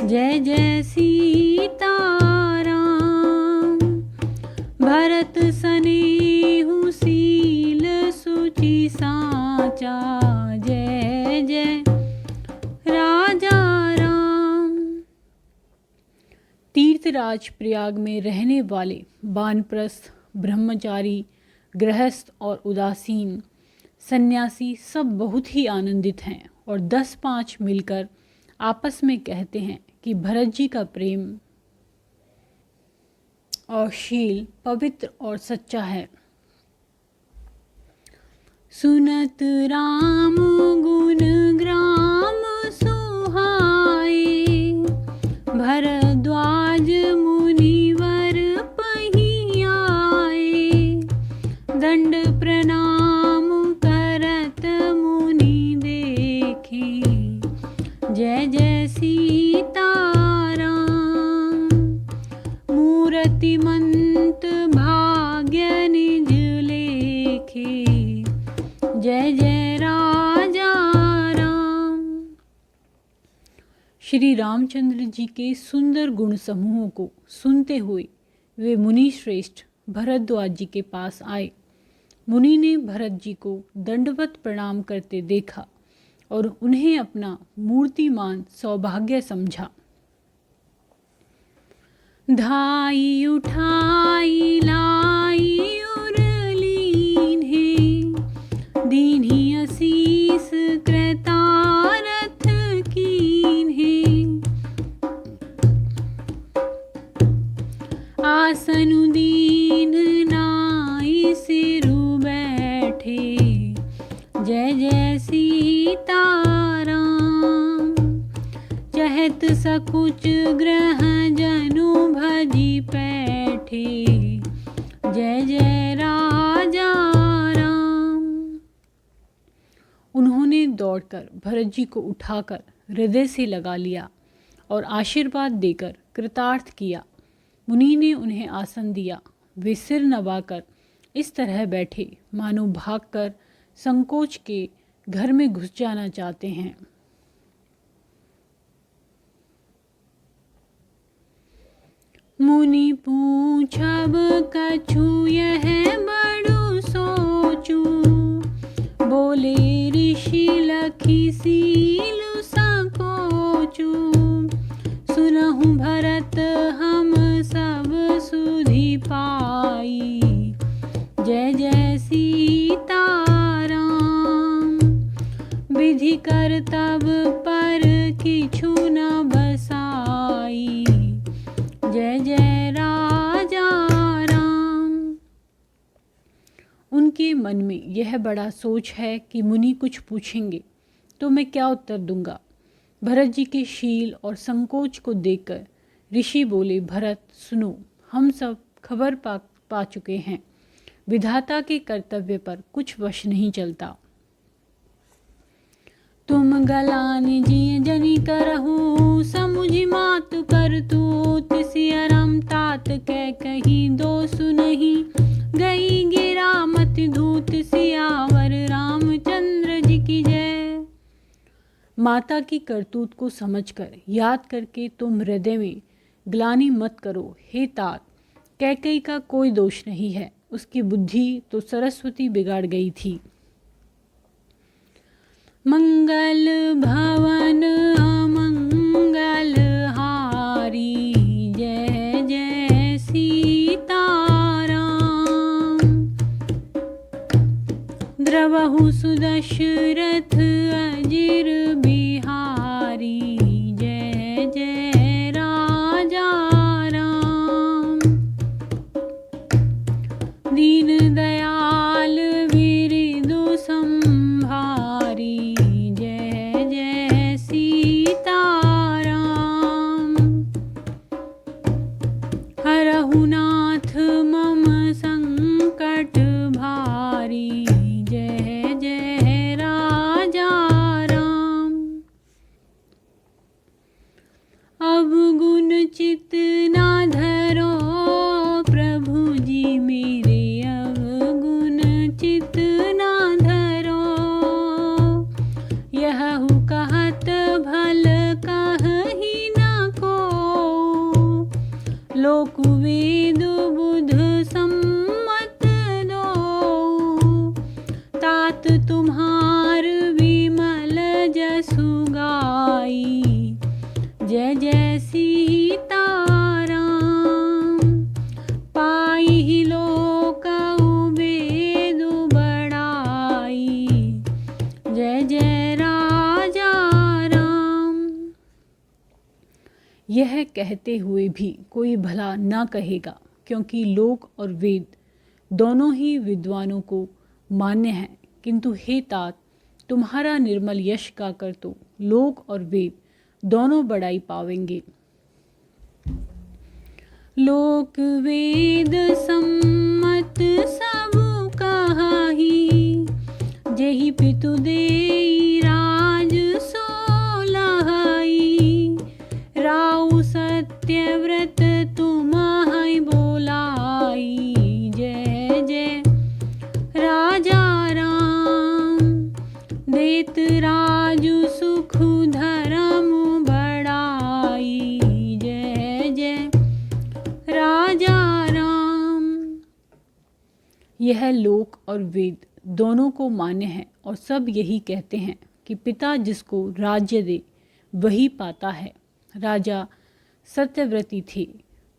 जय जय सीताराम। भरत सनेहु सील सुचि साचा, जय जय राजा राम। तीर्थराज प्रयाग में रहने वाले वानप्रस्थ, ब्रह्मचारी, गृहस्थ और उदासीन सन्यासी सब बहुत ही आनंदित हैं और 10-5 मिलकर आपस में कहते हैं कि भरत जी का प्रेम और शील पवित्र और सच्चा है। सुनत राम गुण ग्राम सुहाए, भरद्वाज मुनिवर पही आए। दंड प्रणाम करत मुनि देखे, जय जय सीताराम। मूर्तिमंत भाग्य निज लेखे, जय जय राजा राम। श्री रामचंद्र जी के सुंदर गुण समूहों को सुनते हुए वे मुनि श्रेष्ठ भरद्वाज जी के पास आए। मुनि ने भरत जी को दंडवत प्रणाम करते देखा और उन्हें अपना मूर्तिमान सौभाग्य समझा। धाई उठाई लाई उर लीन्हे, दीन्ही असीस कृतारथ कीन्हे। आसनु दीन नाई सिरु बैठे, जय जय सीताराम। चहत सकुच ग्रह जनु भजी पैठे, जय जय राजा राम। उन्होंने दौड़कर भरत जी को उठाकर हृदय से लगा लिया और आशीर्वाद देकर कृतार्थ किया। मुनि ने उन्हें आसन दिया। वे सिर नवाकर इस तरह बैठे मानो भागकर संकोच के घर में घुस जाना चाहते हैं। मुनि पूछब कछु यह बड़ु सोचू, बोले ऋषि लखी सीलु संकोचू। सुनहु भरत हम सब सुधि पाई, जय जय सीताराम। विधि कर्तब पर किछु न बसाई, जय जय राजा राम। उनके मन में यह बड़ा सोच है कि मुनि कुछ पूछेंगे तो मैं क्या उत्तर दूंगा। भरत जी के शील और संकोच को देखकर ऋषि बोले, भरत सुनो, हम सब खबर पा चुके हैं। विधाता के कर्तव्य पर कुछ वश नहीं चलता। तुम गलान जी जनी करहु, समुझि मातु करतूत। सिया राम तात कै कही दोसु नहीं, गई गिरा मति धूत। सियावर रामचंद्र जी की जय। माता की करतूत को समझकर याद करके तुम हृदय में ग्लानि मत करो। हे तात, कैकेयी का कोई दोष नहीं है, उसकी बुद्धि तो सरस्वती बिगाड़ गई थी। मंगल भवन अमंगल हारी, जय जय सीताराम। द्रवहु सुदशरथ अजिर बिहारी, जय जय राजा राम। दीन दयाल विरिदु संभारी, जय जय यह कहते हुए भी कोई भला ना कहेगा, क्योंकि लोक और वेद दोनों ही विद्वानों को मान्य हैं। किंतु हे तात, तुम्हारा निर्मल यश गाकर तो लोक और वेद दोनों बड़ाई पावेंगे। लोक वेद सम्मत सब कहाही, जेहि पितु देई राज सोलहाई। राउ सत्यव्रत तुम्हाई बोलाई, जय जय राजा राम। देत राजु सुख धर्म बढ़ाई, जय जय राजा राम। यह लोक और वेद दोनों को मान्य है और सब यही कहते हैं कि पिता जिसको राज्य दे वही पाता है। राजा सत्यव्रती थे,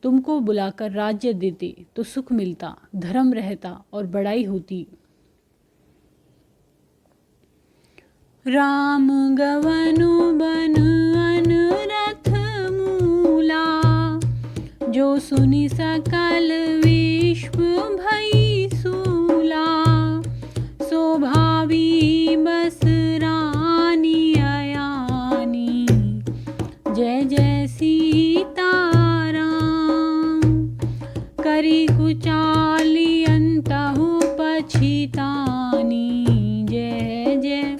तुमको बुलाकर राज्य देते तो सुख मिलता, धर्म रहता और बड़ाई होती। राम गवनु बन अनरथ मूला, जो सुनि सकल विश्व भई सूला। स्वभावी बस रानी अयानी, जय जय सीताराम। करी कुचाली अंतहु पछितानी, जय जय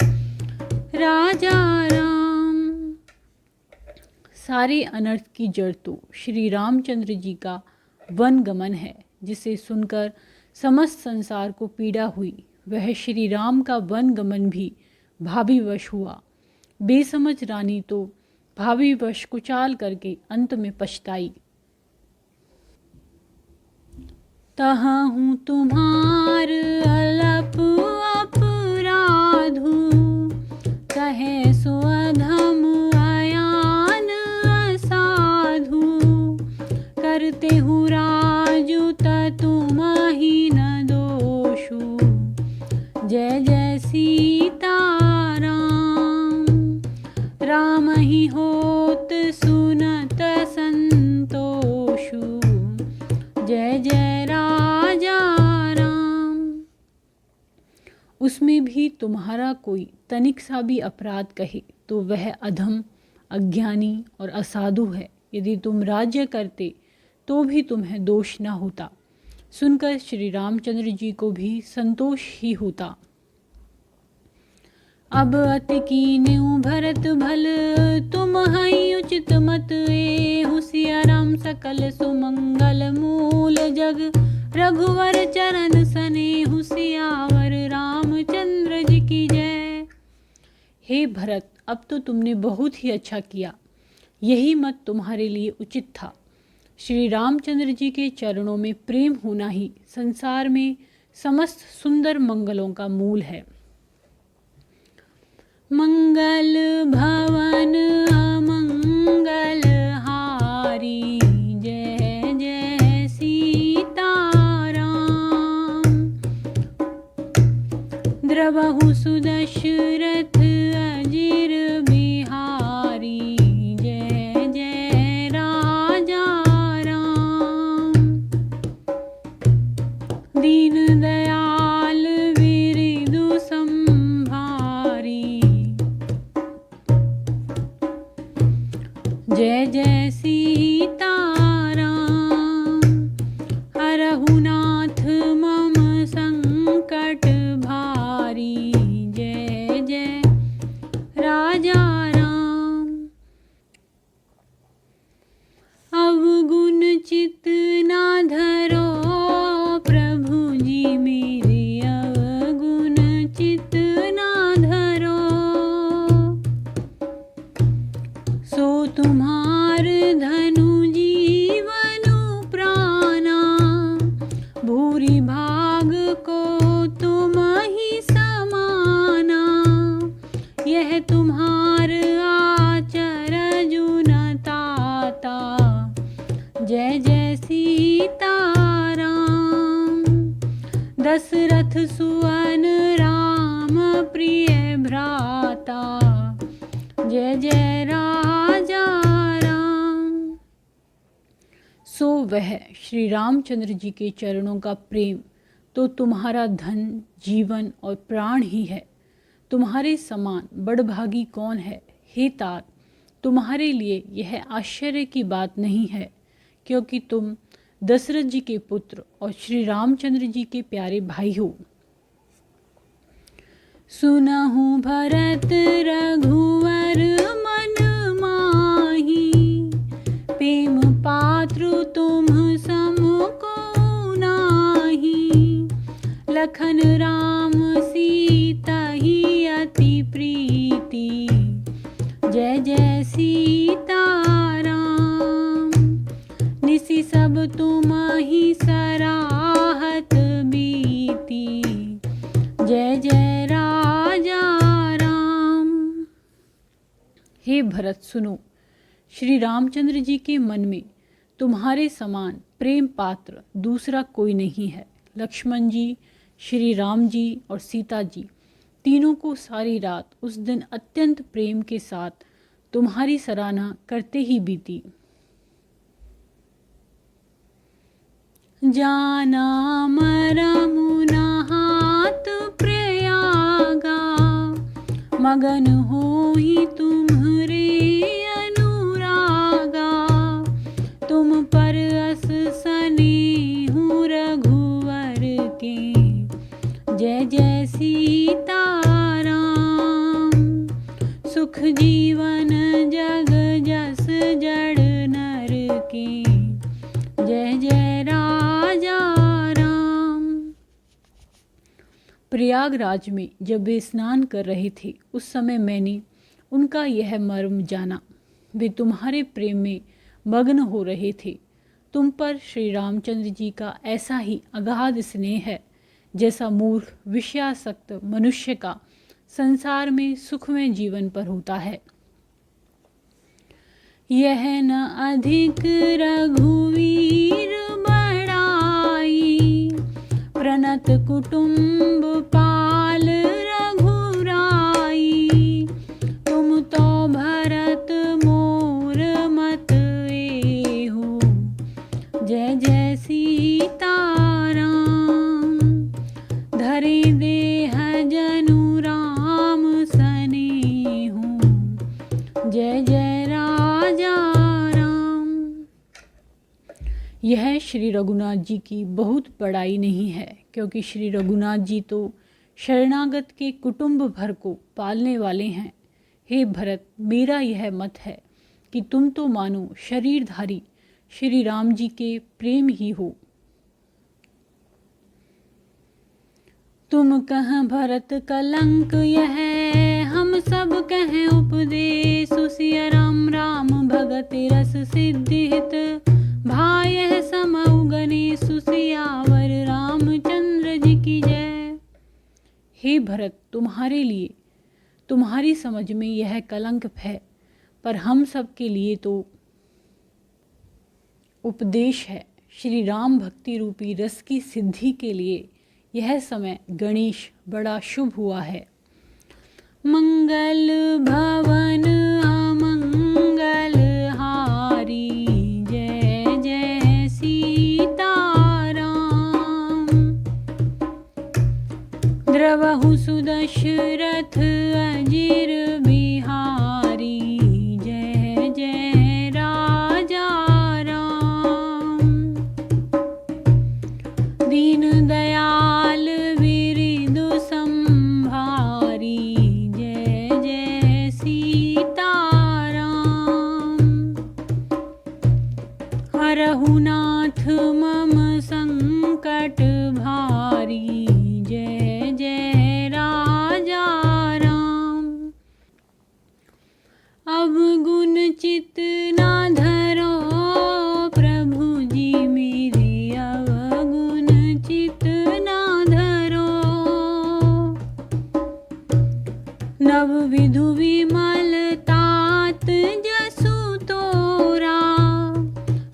राजा राम। सारे अनर्थ की जड़ तो श्री रामचंद्र जी का वन गमन है, जिसे सुनकर समस्त संसार को पीड़ा हुई। वह श्री राम का वन गमन भी भावीवश हुआ। बेसमझ रानी तो भावीवश कुचाल करके अंत में पछताई। तहु तुम्हार अलप अपराधु, कहे सो अधम अयान असाधु। करते हूँ राजु तुमहि न दोषु, जय जय सीताराम। राम ही होत सुनत संतोषु, जय जय राजा राम। उसमें भी तुम्हारा कोई तनिक सा भी अपराध कहे तो वह अधम, अज्ञानी और असाधु है। यदि तुम राज्य करते तो भी तुम्हें दोष न होता। सुनकर श्री रामचंद्र जी को भी संतोष ही होता। अब अति कीन्यु भरत भल, तुम हई उचित मत एहु। सिया राम सकल सुमंगल मूल जग, रघुवर चरण सनेहु। सियावर रामचंद्र जी की जय। हे भरत, अब तो तुमने बहुत ही अच्छा किया। यही मत तुम्हारे लिए उचित था। श्री रामचंद्र जी के चरणों में प्रेम होना ही संसार में समस्त सुंदर मंगलों का मूल है। मंगल भवन अमंगल हारी, जय जय सीताराम। द्रवहु सुदशरथ अजिर बिहारी, जय जय राजा राम। दीन दयाल विरिदु संभारी, जय जय सीताराम। हरहु नाथ मम संकट भारी, जय जय राजा राम। अवगुण चित ना धरो प्रभु जी मेरे, अवगुण चित ना धरो। सो तुम्हार धनु जीवनु प्राणा, भूरि भाग को तुम ही समाना। यह तुम्हार आचरजु न ताता, जय जय सीताराम। दशरथ सुवन राम प्रिय भ्राता, जय जय राजा राम। सो वह श्री रामचंद्र जी के चरणों का प्रेम तो तुम्हारा धन, जीवन और प्राण ही है। तुम्हारे समान बड़भागी कौन है? हे तात, तुम्हारे लिए यह आश्चर्य की बात नहीं है, क्योंकि तुम दशरथ जी के पुत्र और श्री रामचंद्र जी के प्यारे भाई हो। सुनहु भरत रघुवर मन माही, प्रेम पात्र तुम सम को नाही। लखन राम सीता ही अति प्रीति, जय जय सीताराम। निसि सब तुम ही सराहत बीती, जय जय राजा राम। हे भरत सुनो, श्री रामचंद्र जी के मन में तुम्हारे समान प्रेम पात्र दूसरा कोई नहीं है। लक्ष्मण जी, श्री राम जी और सीता जी तीनों को सारी रात उस दिन अत्यंत प्रेम के साथ तुम्हारी सराहना करते ही बीती। जाना मरमुना हाथ प्रयागा, मगन होई तुम्हरे अनुरागा। तुम पर अस स्नेहु रघुवर के, जय जय सीताराम। सुख जीवन जग जस जड़ नर के, जय जय राजा राम। प्रयागराज में जब वे स्नान कर रहे थे, उस समय मैंने उनका यह मर्म जाना। वे तुम्हारे प्रेम में मग्न हो रहे थे। तुम पर श्री रामचंद्र जी का ऐसा ही अगाध स्नेह है जैसा मूर्ख विषयासक्त मनुष्य का संसार में सुखमय जीवन पर होता है। यह न अधिक रघुवीर बड़ाई, प्रणत कुटुंब पाल रघुराई। तुम तो भरत मोर मत एहो, जय जय सीताराम। धरे देह जनु राम सनेहु, जय जय राजा राम। यह श्री रघुनाथ जी की बहुत बड़ाई नहीं है, क्योंकि श्री रघुनाथ जी तो शरणागत के कुटुंब भर को पालने वाले हैं। हे भरत, मेरा यह मत है कि तुम तो मानो शरीरधारी श्री राम जी के प्रेम ही हो। तुम कह भरत कलंक यह, हम सब कहें उपदेश। सिया राम राम भगत रस सिद्धित, भाय समउ गणेश। सियावर रामचंद्र जी की जय। हे भरत, तुम्हारे लिए तुम्हारी समझ में यह कलंक है, पर हम सब के लिए तो उपदेश है। श्री राम भक्ति रूपी रस की सिद्धि के लिए यह समय गणेश बड़ा शुभ हुआ है। मंगल भवन अमंगल हारी, जय जय सीताराम। द्रवहु सुदशरथ अजिर बिहारी, जय जय राजा राम। दीन दयाल विरिदु संभारी, जय जय सीताराम। हरहु नाथ मम संकट भारी, जय जय राजा राम। अब गुण चित ना धरो प्रभु जी मेरे, अवगुण चित ना धरो। नव विधु विमल तात जसु तोरा,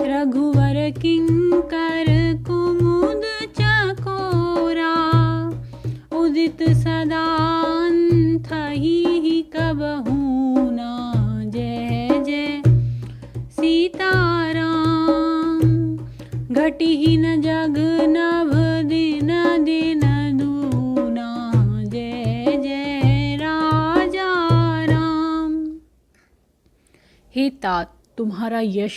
रघुवर किंकर कुमुद चकोरा। उदित सदा अंत ही कबहू ना, जय जय घटी न जग नभ दिन दिन दूना। जय जय राजा राम। हे तात, तुम्हारा यश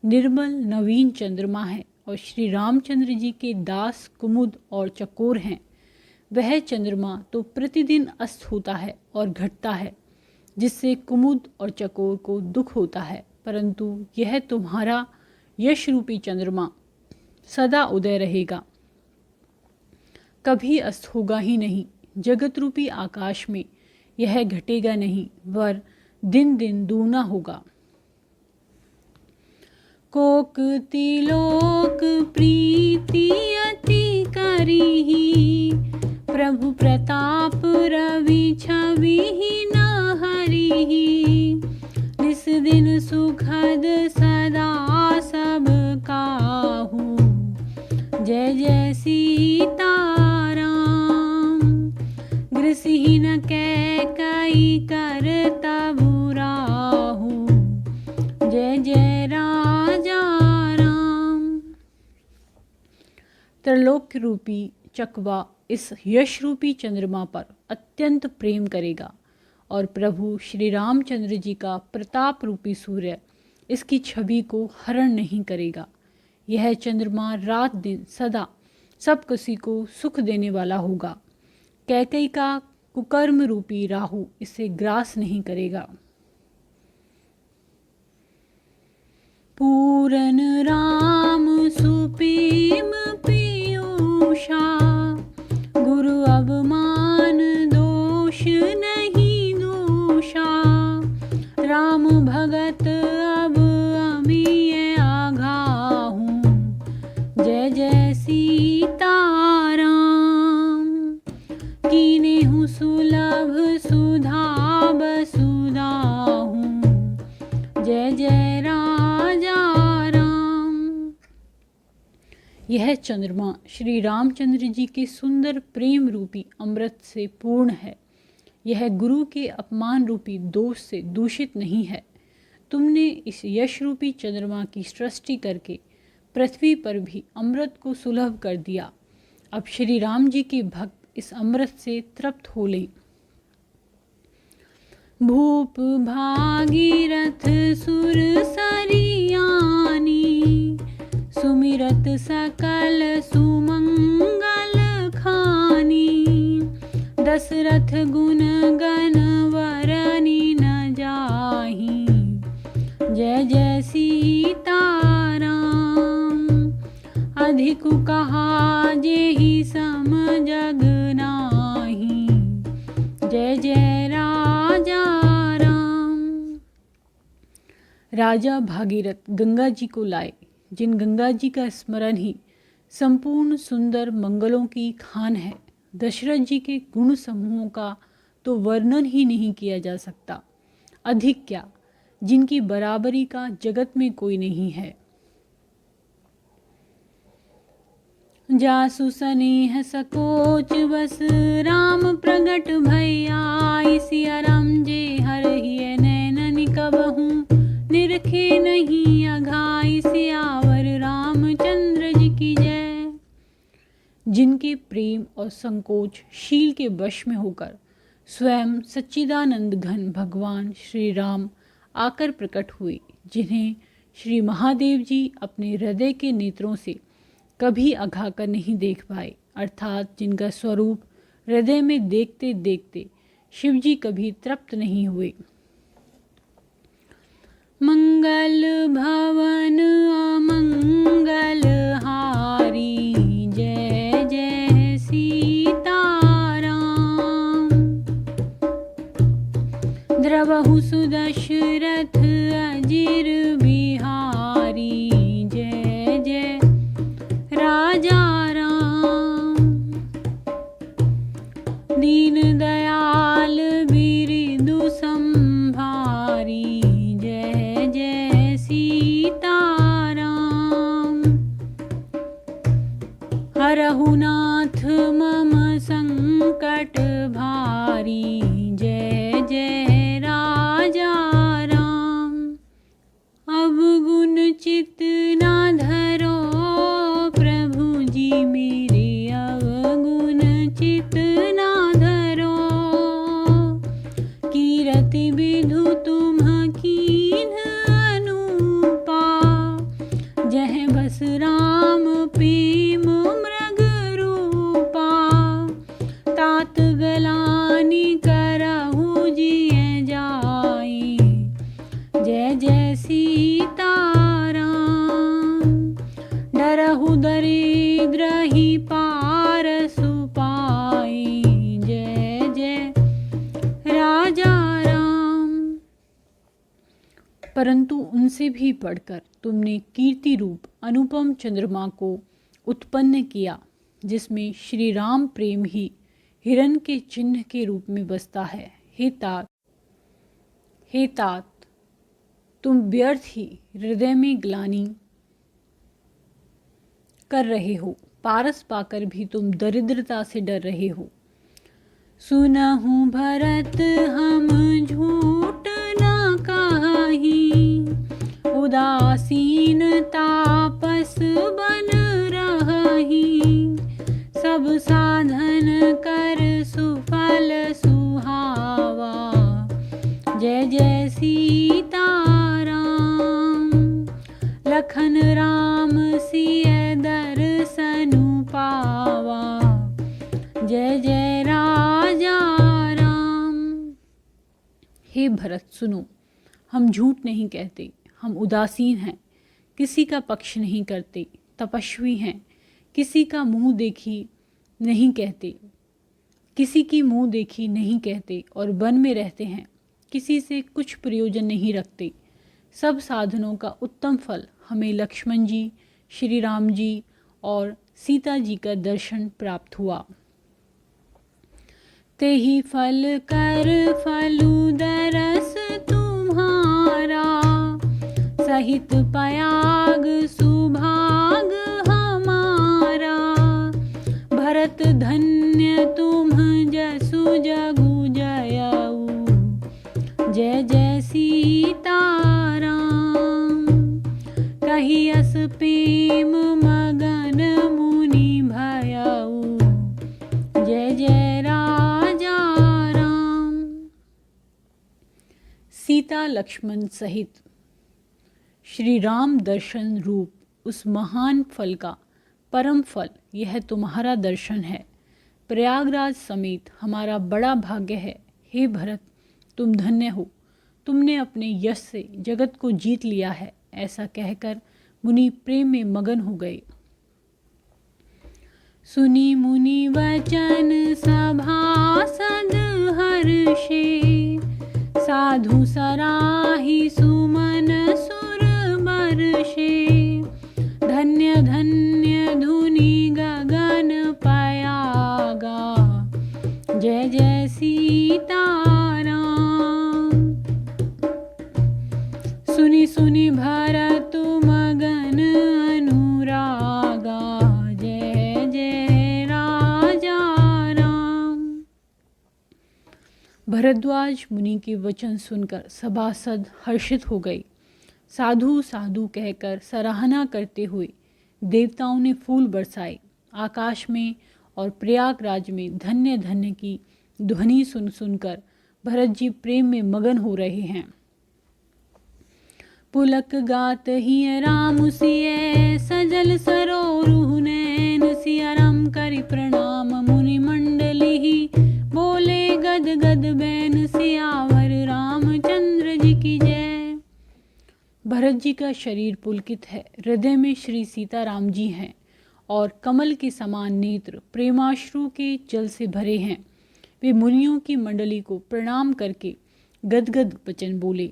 निर्मल नवीन चंद्रमा है और श्री रामचंद्र जी के दास कुमुद और चकोर हैं। वह चंद्रमा तो प्रतिदिन अस्त होता है और घटता है, जिससे कुमुद और चकोर को दुख होता है, परंतु यह तुम्हारा यश रूपी चंद्रमा सदा उदय रहेगा, कभी अस्त होगा ही नहीं। जगत रूपी आकाश में यह घटेगा नहीं, वर दिन दिन दूना होगा। कोक तिलोक प्रीति अति करिहि, प्रभु प्रताप रवि छवि न हरिहि। निस दिन सुखद सदा सब काहू, जय जय सीताराम। गृहहीन कैकई कर तबु राहु, जय जय राजा राम। त्रिलोक रूपी चकवा इस यश रूपी चंद्रमा पर अत्यंत प्रेम करेगा और प्रभु श्री रामचंद्र जी का प्रताप रूपी सूर्य इसकी छवि को हरण नहीं करेगा। यह चंद्रमा रात दिन सदा सब किसी को सुख देने वाला होगा। कैकई का कुकर्म रूपी राहु इसे ग्रास नहीं करेगा। पूरन राम सुप्रीम पीयूषा, गुरु अवमान दोष नहीं दोषा। राम भगत अब अमिय आघाहूँ, जय जय सीताराम। कीनेहु सुलभ सुधा बसुधाहूँ, जय जय राजा राम। यह चंद्रमा श्री रामचंद्र जी के सुंदर प्रेम रूपी अमृत से पूर्ण है। यह गुरु के अपमान रूपी दोष से दूषित नहीं है। तुमने इस यश रूपी चंद्रमा की सृष्टि करके पृथ्वी पर भी अमृत को सुलभ कर दिया। अब श्री राम जी के भक्त इस अमृत से तृप्त हो लें। भूप भागीरथ सुर सरियानी, सुमिरत सकल सुमंगल खानी। दशरथ गुण गण वरनी न जाहि, जय जय सीताराम। अधिक कहा जेहि सम जग नाही, जय जय राजा राम। राजा भागीरथ गंगा जी को लाए, जिन गंगा जी का स्मरण ही संपूर्ण सुंदर मंगलों की खान है। दशरथ जी के गुण समूहों का तो वर्णन ही नहीं किया जा सकता, अधिक क्या जिनकी बराबरी का जगत में कोई नहीं है। जासु स्नेह सकोच बस राम प्रगट भैया। सिया राम जे हरहिय नैनन कबहू, निरखे नहीं अघाई। सियावर रामचंद्र जी की जय। जिनके प्रेम और संकोच शील के वश में होकर स्वयं सच्चिदानंद घन भगवान श्री राम आकर प्रकट हुए, जिन्हें श्री महादेव जी अपने हृदय के नेत्रों से कभी अघाकर नहीं देख पाए, अर्थात जिनका स्वरूप हृदय में देखते देखते शिव जी कभी तृप्त नहीं हुए। मंगल भवन अमंगल हारी, जय जय सीताराम। द्रवहु सुदशरथ अजिर बिहारी, जय जय राजा राम। दीन दयाल बिरिदु संभारी, जय जय सीताराम। हरहु नाथ मम संकट भारी, जय जय राजा राम। अब परंतु उनसे भी बढ़कर तुमने कीर्ति रूप अनुपम चंद्रमा को उत्पन्न किया, जिसमें श्री राम प्रेम ही हिरण के चिन्ह के रूप में बसता है। हे तात, तुम व्यर्थ ही हृदय में ग्लानि कर रहे हो, पारस पाकर भी तुम दरिद्रता से डर रहे हो। सुनहु भरत हम झूठ न कहि, उदासीन तापस बन रही, सब साधन कर सुफल सुहावा, जय जय सीताराम। लखन राम सिय दर्शनु पावा, जय जय राजा राम। हे भरत सुनो, हम झूठ नहीं कहते, हम उदासीन हैं, किसी का पक्ष नहीं करते, तपस्वी हैं, किसी का मुंह देखी नहीं कहते, किसी की मुंह देखी नहीं कहते, और वन में रहते हैं, किसी से कुछ प्रयोजन नहीं रखते। सब साधनों का उत्तम फल हमें लक्ष्मण जी, श्री राम जी और सीता जी का दर्शन प्राप्त हुआ। ते ही फल कर फलु दरस तुम्हारा, सहित पयाग सुभाग हमारा। भरत धन्य तुम जसु जगु जयऊ, जय जय सीताराम। कहियस प्रेम मगन मुनि भयऊ, जय जय राजा राम। सीता लक्ष्मण सहित श्री राम दर्शन रूप उस महान फल का परम फल यह तुम्हारा दर्शन है। प्रयागराज समेत हमारा बड़ा भाग्य है। हे भरत, तुम धन्य हो, तुमने अपने यश से जगत को जीत लिया है। ऐसा कहकर मुनि प्रेम में मगन हो गए। सुनी मुनि वचन सभासद हर्षे, साधु सराहि सुमन सुर बर्षे। धन्य धन्य धुनि गगन पयागा, जय जय सीताराम। सुनि सुनि भरत मगन अनुरागा, जय जय राजा राम। भरद्वाज मुनि के वचन सुनकर सभासद हर्षित हो गए। साधु साधु कहकर सराहना करते हुए देवताओं ने फूल बरसाए। आकाश में और प्रयागराज में धन्य धन्य की ध्वनि सुन सुनकर भरत जी प्रेम में मगन हो रहे हैं। पुलक गात ही राम सिय, सजल सरोरु नैन। सिया राम करि प्रणाम मुनि मंडली ही, बोले गद गद बैन। सियावर रामचंद्र जी की जय। भरत जी का शरीर पुलकित है, हृदय में श्री सीताराम जी हैं और कमल के समान नेत्र प्रेमाश्रु के जल से भरे हैं। वे मुनियों की मंडली को प्रणाम करके गदगद वचन बोले।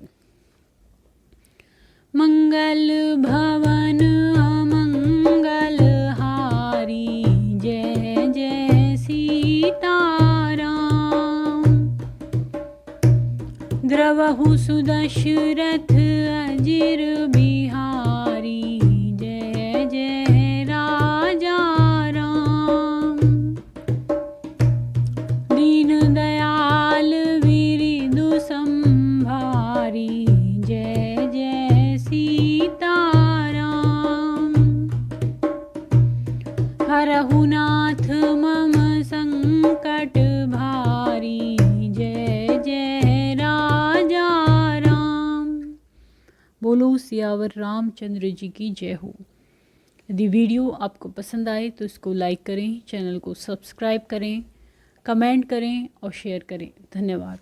मंगल भवन अमंगल हारी, जय जय सीताराम। द्रवहु सुदशरथ अजिर बिहारी, जय जय राजा राम। दीन दयाल विरिदु संभारी, जय जय सीताराम। हरहु नाथ मम संकट भारी, जय जय राजा राम। बोलो सियावर रामचंद्र जी की जय हो। यदि वीडियो आपको पसंद आए तो इसको लाइक करें, चैनल को सब्सक्राइब करें, कमेंट करें और शेयर करें। धन्यवाद।